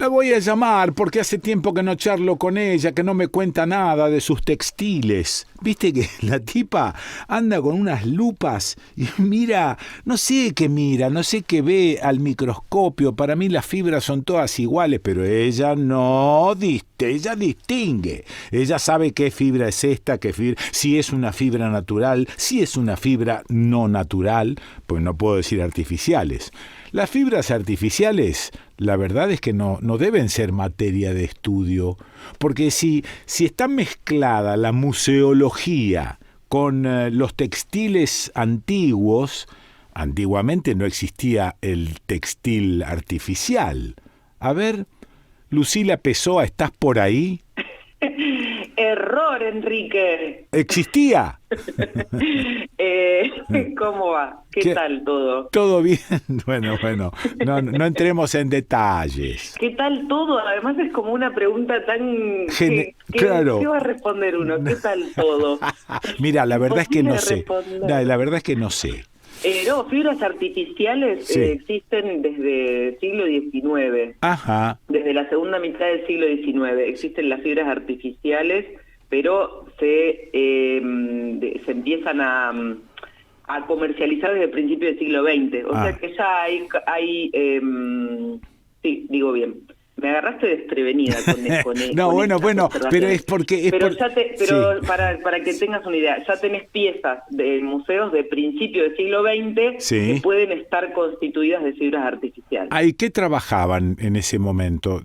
la voy a llamar porque hace tiempo que no charlo con ella, que no me cuenta nada de sus textiles. Viste que la tipa anda con unas lupas y mira, no sé qué ve al microscopio. Para mí las fibras son todas iguales, pero ella no ella distingue. Ella sabe qué fibra es esta, si es una fibra natural, si es una fibra no natural, pues no puedo decir artificiales. Las fibras artificiales, la verdad es que no deben ser materia de estudio, porque si está mezclada la museología con los textiles antiguos, antiguamente no existía el textil artificial. A ver, Lucila Pessoa, ¿estás por ahí? Error, Enrique. ¿Existía? ¿Cómo va? ¿Qué tal todo? Todo bien. Bueno, no entremos en detalles. ¿Qué tal todo? Además es como una pregunta tan... Claro. ¿Qué va a responder uno? ¿Qué tal todo? Mira, la verdad es que no sé. Responder. La verdad es que no sé. No, fibras artificiales Sí. Existen desde el siglo XIX. Ajá. Desde la segunda mitad del siglo XIX existen las fibras artificiales, pero se empiezan a comercializar desde el principio del siglo XX. O sea que ya hay sí, digo bien. Me agarraste desprevenida con No, bueno, pero es porque... Pero para que tengas una idea, ya tenés piezas de museos de principio del siglo XX Sí. que pueden estar constituidas de fibras artificiales. ¿Y qué trabajaban en ese momento?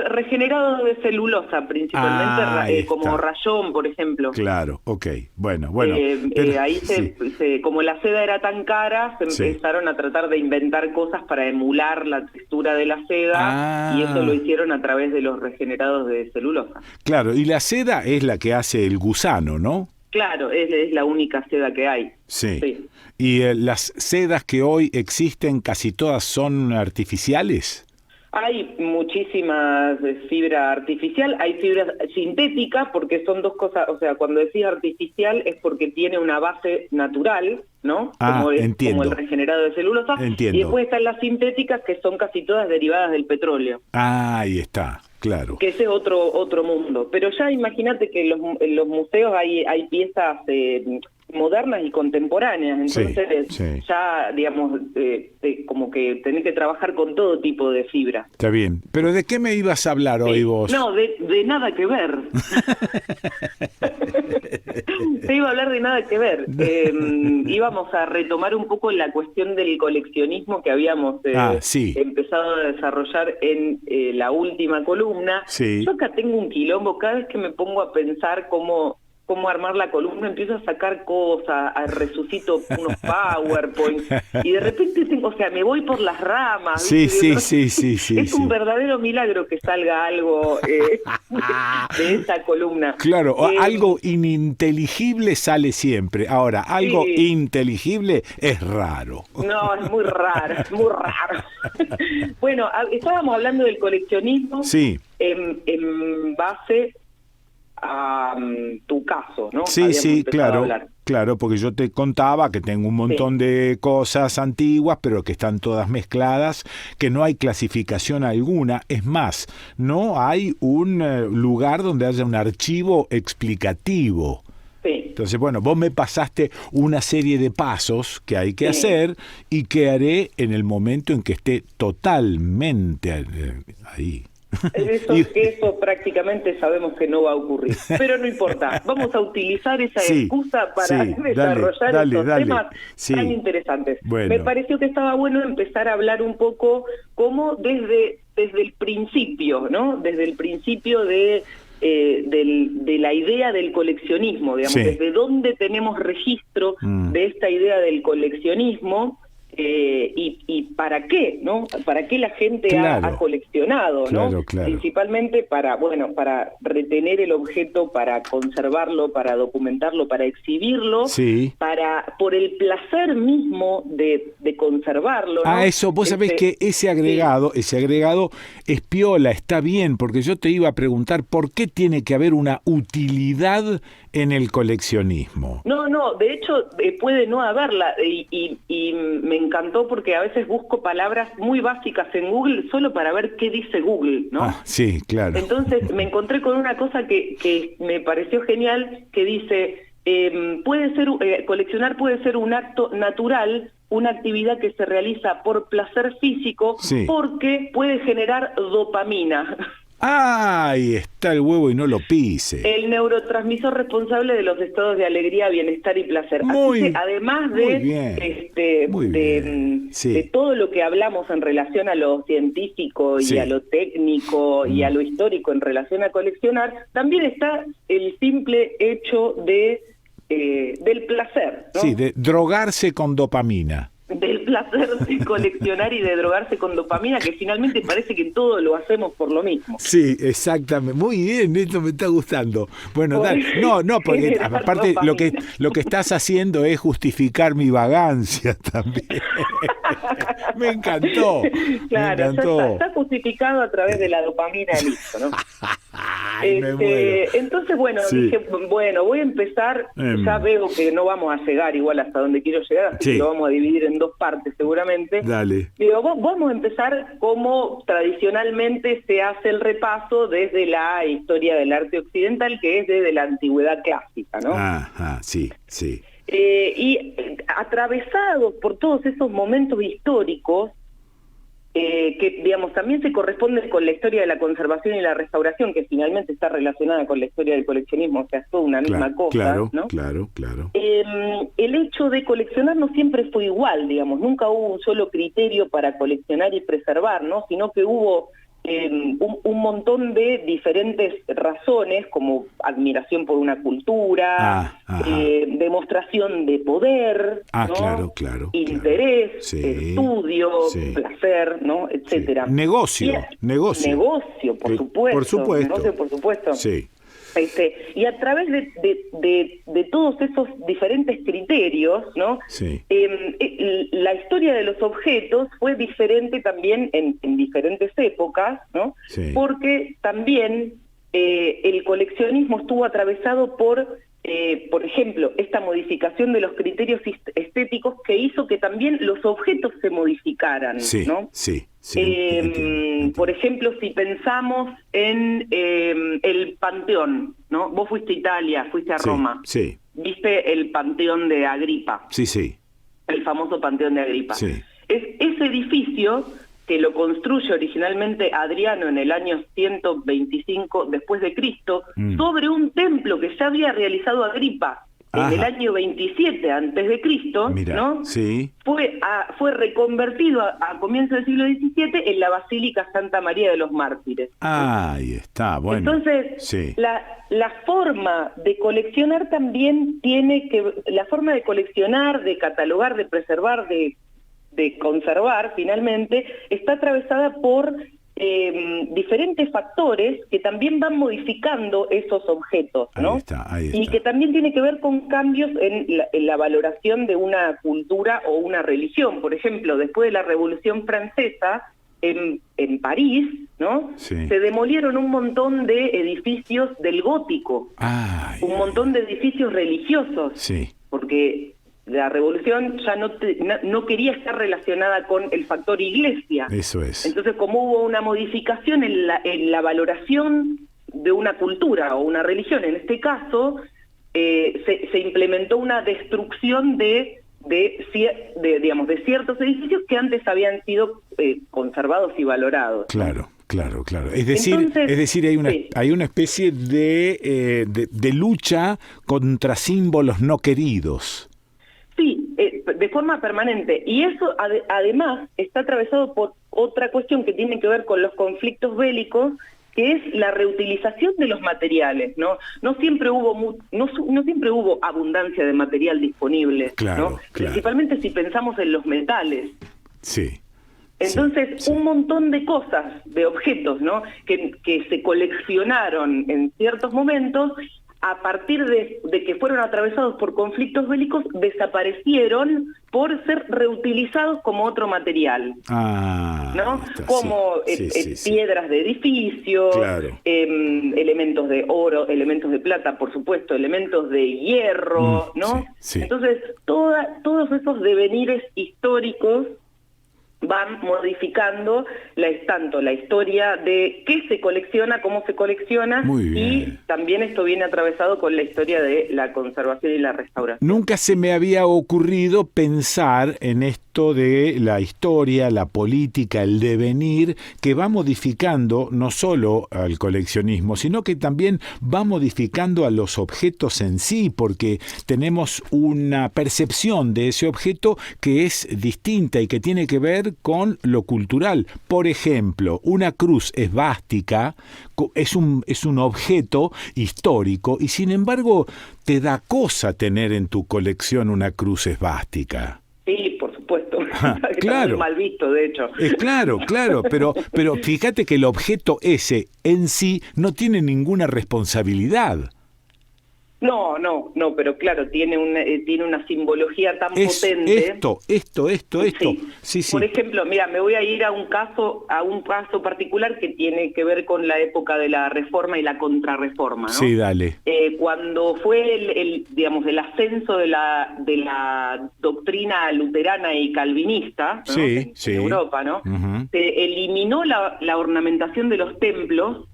Regenerados de celulosa, principalmente, como está. rayón, por ejemplo. Claro, ok, bueno. Ahí como la seda era tan cara, se empezaron a tratar de inventar cosas para emular la textura de la seda, y eso lo hicieron a través de los regenerados de celulosa. Claro, y la seda es la que hace el gusano, ¿no? Claro, es la única seda que hay. Sí. ¿Y las sedas que hoy existen casi todas son artificiales? Hay muchísimas fibra artificial, hay fibras sintéticas, porque son dos cosas, o sea, cuando decís artificial es porque tiene una base natural, ¿no? Entiendo. Como el regenerado de celulosa. Entiendo. Y después están las sintéticas, que son casi todas derivadas del petróleo. Ahí está, claro. Que ese es otro mundo. Pero ya imagínate que en los museos hay piezas modernas y contemporáneas, entonces ya, digamos, como que tenés que trabajar con todo tipo de fibra. Está bien, pero ¿de qué me ibas a hablar hoy vos? No, de nada que ver. Te iba a hablar de nada que ver. Íbamos a retomar un poco la cuestión del coleccionismo que habíamos empezado a desarrollar en la última columna. Sí. Yo acá tengo un quilombo, cada vez que me pongo a pensar cómo armar la columna, empiezo a sacar cosas, resucito unos PowerPoint, y de repente me voy por las ramas. Sí. Es un verdadero milagro que salga algo de esa columna. Claro, algo ininteligible sale siempre. Ahora, algo inteligible es raro. No, es muy raro, Bueno, estábamos hablando del coleccionismo en base a tu caso, ¿no? Sí, claro, porque yo te contaba que tengo un montón de cosas antiguas, pero que están todas mezcladas, que no hay clasificación alguna. Es más, no hay un lugar donde haya un archivo explicativo. Entonces, bueno, vos me pasaste una serie de pasos que hay que hacer y que haré en el momento en que esté totalmente ahí. Eso prácticamente sabemos que no va a ocurrir, pero no importa, vamos a utilizar esa excusa para desarrollar estos temas tan interesantes. Bueno. Me pareció que estaba bueno empezar a hablar un poco como desde el principio, ¿no? Desde el principio de la idea del coleccionismo, digamos, desde dónde tenemos registro de esta idea del coleccionismo. Y para qué, ¿no? ¿Para qué la gente ha coleccionado, ¿no? Claro. Principalmente para retener el objeto, para conservarlo, para documentarlo, para exhibirlo, por el placer mismo de conservarlo, ¿no? Eso, vos sabés que ese agregado es piola, está bien, porque yo te iba a preguntar por qué tiene que haber una utilidad en el coleccionismo. No, de hecho puede no haberla, y me encantó porque a veces busco palabras muy básicas en Google solo para ver qué dice Google, ¿no? Sí, claro. Entonces me encontré con una cosa que me pareció genial, que dice, coleccionar puede ser un acto natural, una actividad que se realiza por placer físico, porque puede generar dopamina. Ahí está el huevo y no lo pise. El neurotransmisor responsable de los estados de alegría, bienestar y placer. Así que además de todo lo que hablamos en relación a lo científico y a lo técnico y a lo histórico en relación a coleccionar, también está el simple hecho del placer, ¿no? Sí, de drogarse con dopamina. Del placer de coleccionar y de drogarse con dopamina, que finalmente parece que todo lo hacemos por lo mismo. Sí, exactamente. Muy bien, esto me está gustando. Bueno, dale. No, porque aparte lo que estás haciendo es justificar mi vagancia también. Me encantó. Claro, me encantó. Está justificado a través de la dopamina, listo, ¿no? Ay, me muero. Entonces, bueno, dije, voy a empezar, ya veo que no vamos a llegar igual hasta donde quiero llegar, así que lo vamos a dividir en dos partes seguramente. Dale. Digo, vamos a empezar como tradicionalmente se hace el repaso desde la historia del arte occidental, que es desde la antigüedad clásica, ¿no? Sí. Y atravesados por todos esos momentos históricos, que digamos también se corresponden con la historia de la conservación y la restauración, que finalmente está relacionada con la historia del coleccionismo, o sea, es toda una misma cosa, ¿no? Claro. El hecho de coleccionar no siempre fue igual, digamos, nunca hubo un solo criterio para coleccionar y preservar, ¿no? Sino que hubo un montón de diferentes razones, como admiración por una cultura, demostración de poder, ¿no? Claro. Interés, estudio, placer, ¿no? Etcétera. Negocio, por supuesto. Sí. Y a través de todos esos diferentes criterios, ¿no? La historia de los objetos fue diferente también en diferentes épocas, ¿no? Porque también el coleccionismo estuvo atravesado por ejemplo, esta modificación de los criterios estéticos que hizo que también los objetos se modificaran, ¿no? Entiendo. Por ejemplo, si pensamos en el Panteón, ¿no? Vos fuiste a Italia, fuiste a Roma, viste el Panteón de Agripa, el famoso Panteón de Agripa. Ese edificio que lo construye originalmente Adriano en el año 125 después de Cristo, sobre un templo que ya había realizado Agripa en el año 27 antes de Cristo, ¿no? Fue reconvertido a comienzos del siglo XVII en la Basílica Santa María de los Mártires. Ahí está, bueno. Entonces, la forma de coleccionar también la forma de coleccionar, de catalogar, de preservar, de conservar, finalmente, está atravesada por diferentes factores que también van modificando esos objetos, ¿no? Ahí está. Y que también tiene que ver con cambios en la valoración de una cultura o una religión. Por ejemplo, después de la Revolución Francesa, en París, ¿no? Se demolieron un montón de edificios del gótico, un montón de edificios religiosos, porque la revolución ya no quería estar relacionada con el factor iglesia. Eso es. Entonces, como hubo una modificación en la valoración de una cultura o una religión, en este caso, se implementó una destrucción de ciertos edificios que antes habían sido conservados y valorados. Claro. Es decir, hay una especie de lucha contra símbolos no queridos. Sí, de forma permanente. Y eso además está atravesado por otra cuestión que tiene que ver con los conflictos bélicos, que es la reutilización de los materiales, ¿no? No siempre hubo abundancia de material disponible, ¿no? Principalmente si pensamos en los metales. Entonces, un montón de cosas, de objetos, ¿no? Que se coleccionaron en ciertos momentos, a partir de que fueron atravesados por conflictos bélicos, desaparecieron por ser reutilizados como otro material, ¿no? Como piedras de edificio, claro, elementos de oro, elementos de plata, por supuesto, elementos de hierro, ¿no? Entonces, todos esos devenires históricos van modificando tanto la historia de qué se colecciona, cómo se colecciona, y también esto viene atravesado con la historia de la conservación y la restauración. Nunca se me había ocurrido pensar en esto de la historia, la política, el devenir, que va modificando no solo al coleccionismo, sino que también va modificando a los objetos en sí, porque tenemos una percepción de ese objeto que es distinta y que tiene que ver con lo cultural. Por ejemplo, una cruz esvástica es un objeto histórico y sin embargo te da cosa tener en tu colección una cruz esvástica. Sí, por supuesto. Claro. Está mal visto, de hecho. Claro, pero fíjate que el objeto ese en sí no tiene ninguna responsabilidad. No, pero claro, tiene una simbología tan potente. Esto. Sí. Por ejemplo, mira, me voy a ir a un caso particular que tiene que ver con la época de la Reforma y la Contrarreforma, ¿no? Sí, dale. Cuando fue el ascenso de la doctrina luterana y calvinista, ¿no? en Europa, ¿no? Uh-huh. Se eliminó la ornamentación de los templos,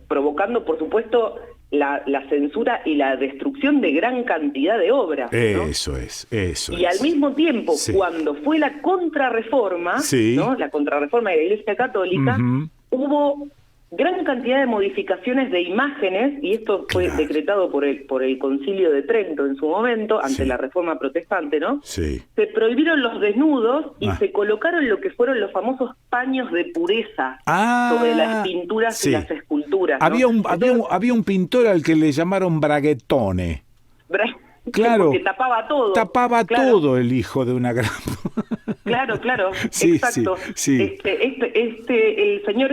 provocando, por supuesto, la censura y la destrucción de gran cantidad de obras, ¿no? Eso es. Y al mismo tiempo, cuando fue la Contrarreforma, ¿no? La Contrarreforma de la Iglesia Católica, uh-huh, hubo gran cantidad de modificaciones de imágenes, y esto fue decretado por el Concilio de Trento en su momento, ante la Reforma Protestante, ¿no? Sí. Se prohibieron los desnudos y se colocaron lo que fueron los famosos paños de pureza sobre las pinturas y las esculturas, ¿no? Había un pintor al que le llamaron Braguetone. Claro, porque tapaba todo. Todo el hijo de una gran... Claro, exacto. Sí. El señor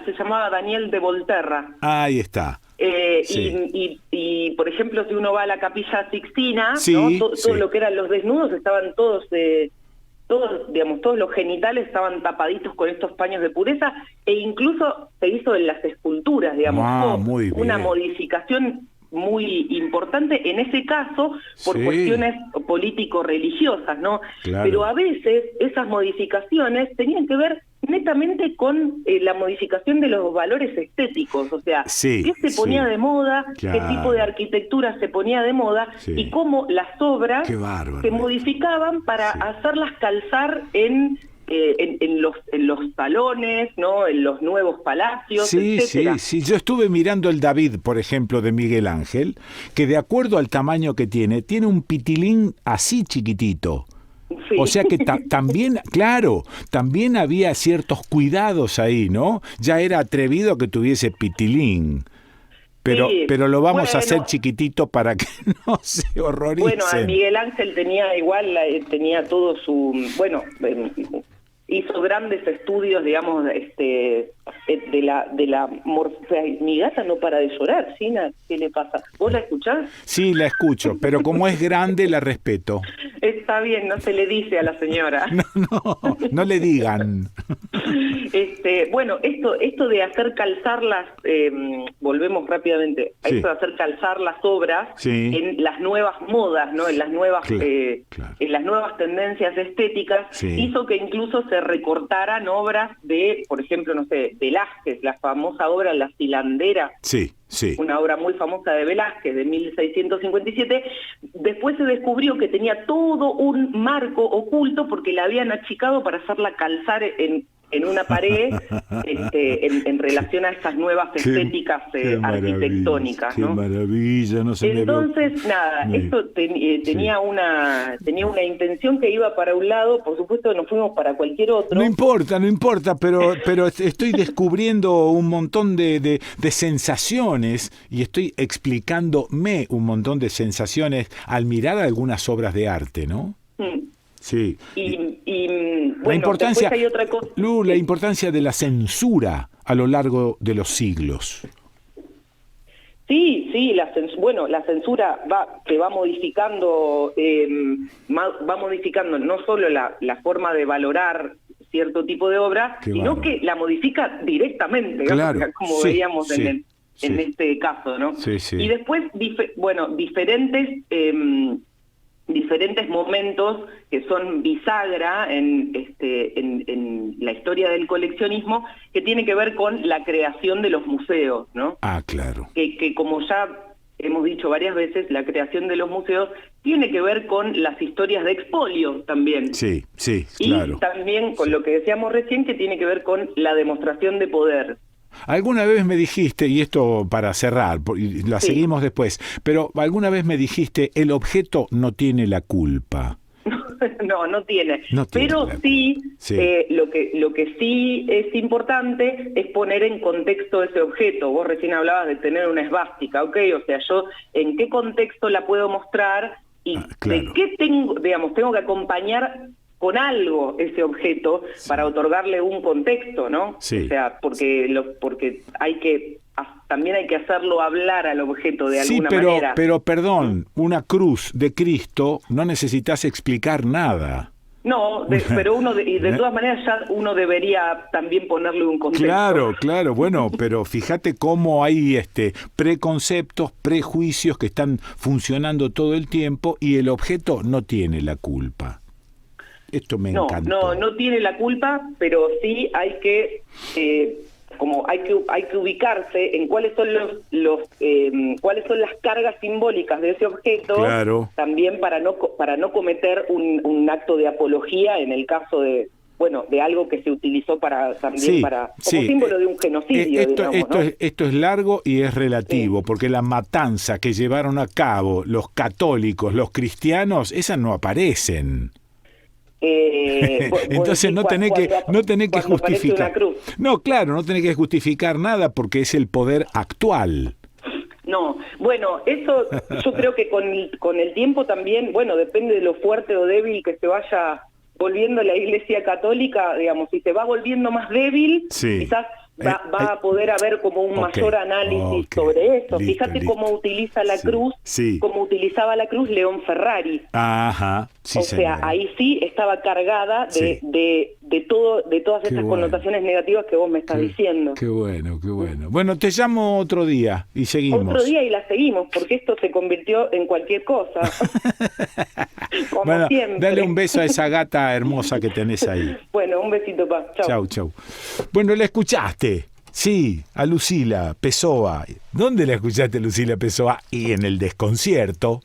se llamaba Daniel de Volterra. Ahí está. Y por ejemplo, si uno va a la Capilla Sixtina, ¿no? Todo lo que eran los desnudos estaban todos los genitales estaban tapaditos con estos paños de pureza, e incluso se hizo en las esculturas, una modificación muy importante en ese caso por cuestiones político-religiosas, ¿no? Claro. Pero a veces esas modificaciones tenían que ver netamente con la modificación de los valores estéticos, o sea, qué se ponía de moda, qué tipo de arquitectura se ponía de moda, y cómo las obras se modificaban para hacerlas calzar en los salones, ¿no? En los nuevos palacios, etcétera. Sí. Yo estuve mirando el David, por ejemplo, de Miguel Ángel, que de acuerdo al tamaño que tiene un pitilín así chiquitito. Sí. O sea que también había ciertos cuidados ahí, ¿no? Ya era atrevido que tuviese pitilín. Pero lo vamos a hacer chiquitito para que no se horroricen. Bueno, a Miguel Ángel tenía todo su... hizo grandes estudios, digamos, de la mi gata no para de llorar, Gina, ¿qué le pasa? ¿Vos la escuchás? Sí, la escucho, pero como es grande la respeto. Está bien, no se le dice a la señora. No le digan. Bueno, esto de hacer calzar volvemos rápidamente, a esto de hacer calzar las obras en las nuevas modas, ¿no? En las nuevas en las nuevas tendencias estéticas, hizo que incluso se recortaran obras de, por ejemplo, no sé, Velázquez, la famosa obra La Cilandera. Una obra muy famosa de Velázquez, de 1657, después se descubrió que tenía todo un marco oculto porque la habían achicado para hacerla calzar en una pared en relación a estas nuevas estéticas arquitectónicas, ¿no? Qué maravilla, no sé. Entonces, esto tenía una intención que iba para un lado, por supuesto nos fuimos para cualquier otro. No importa, pero estoy descubriendo un montón de sensaciones y estoy explicándome un montón de sensaciones al mirar algunas obras de arte, ¿no? Sí. La importancia, hay otra cosa. La importancia de la censura a lo largo de los siglos. Sí, la censura se va modificando, va modificando no solo la forma de valorar cierto tipo de obra, sino que la modifica directamente, claro, como veíamos en este caso, ¿no? Sí, sí. Y después, diferentes momentos que son bisagra en la historia del coleccionismo, que tiene que ver con la creación de los museos, ¿no? Ah, claro. Que como ya hemos dicho varias veces, la creación de los museos tiene que ver con las historias de expolio también. Sí, claro. Y también con lo que decíamos recién, que tiene que ver con la demostración de poder. Alguna vez me dijiste, y esto para cerrar, y la seguimos después, pero alguna vez me dijiste, el objeto no tiene la culpa. No tiene. Pero sí, lo que sí es importante es poner en contexto ese objeto. Vos recién hablabas de tener una esvástica, ¿ok? O sea, yo en qué contexto la puedo mostrar y de qué tengo que acompañar con algo ese objeto para otorgarle un contexto, ¿no? Sí. O sea, porque también hay que hacerlo hablar al objeto de alguna manera. Pero perdón, una cruz de Cristo no necesitas explicar nada. No, pero de todas maneras ya uno debería también ponerle un contexto. Claro, bueno, pero fíjate cómo hay preconceptos, prejuicios que están funcionando todo el tiempo y el objeto no tiene la culpa. Esto me encantó. No tiene la culpa, pero sí hay que hay que ubicarse en cuáles son cuáles son las cargas simbólicas de ese objeto, claro, también para no cometer un acto de apología en el caso de algo que se utilizó como símbolo de un genocidio. Esto es largo y es relativo, porque la matanza que llevaron a cabo los católicos, los cristianos, esas no aparecen. Entonces no tenés que justificar. No, claro, no tenés que justificar nada porque es el poder actual. No, bueno, eso yo creo que con el tiempo también, depende de lo fuerte o débil que se vaya volviendo la Iglesia Católica, digamos, si se va volviendo más débil, quizás va a poder haber como un mayor análisis sobre eso. Fíjate cómo utiliza la cruz, como utilizaba la cruz León Ferrari. Ajá, o sea, ahí sí estaba cargada de todas estas connotaciones negativas que vos me estás diciendo. Qué bueno. Bueno, te llamo otro día y seguimos. Otro día y la seguimos, porque esto se convirtió en cualquier cosa. Como siempre. Dale un beso a esa gata hermosa que tenés ahí. Bueno, un besito, pa. Chau. Bueno, la escuchaste. Sí, a Lucila Pessoa. ¿Dónde la escuchaste, Lucila Pessoa? Y en El Desconcierto.